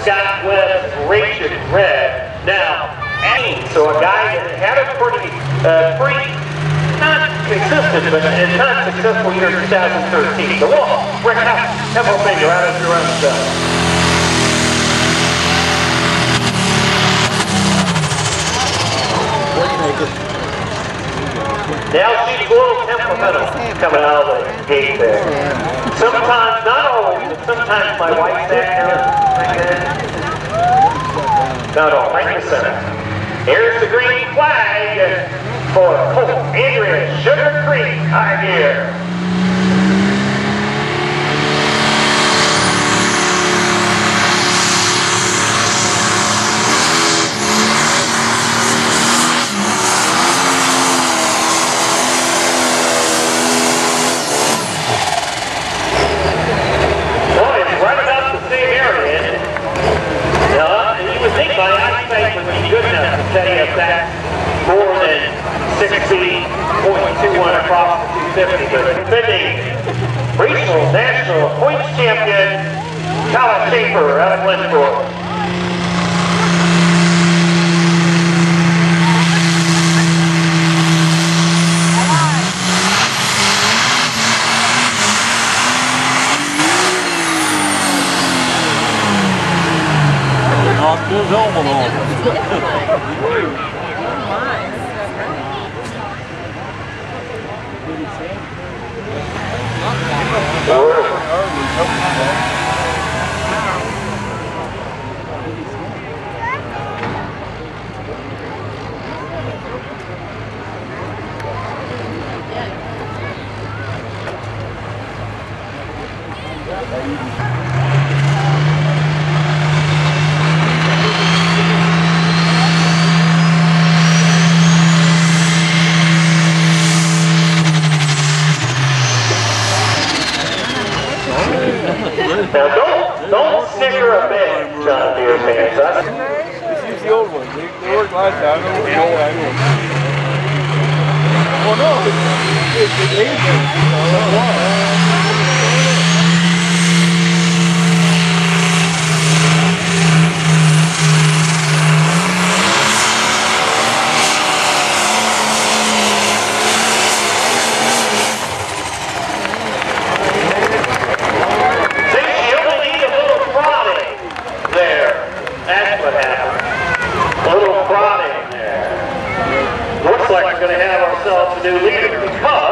Scott Webb's RAGIN red. Now, so a guy that had a pretty, not consistent, but not successful year in 2013. So we'll bring HEFFELFINGER out of your own stuff. Now she's a little temperamental coming out of the gate there. Sometimes, not always, but sometimes my wife's that not all, right in the center. Here's the green flag for Andrea Sugar Creek High Gear. More than 60.21 across the 250, but defending regional national points champion, SHAFER out of Grange. Knocked his helmet off. Now don't snicker a bit, John Deere fans. Just use the old ones. They worked last time. Oh no, it's Asian. Looks like we're going to have ourselves a new leader because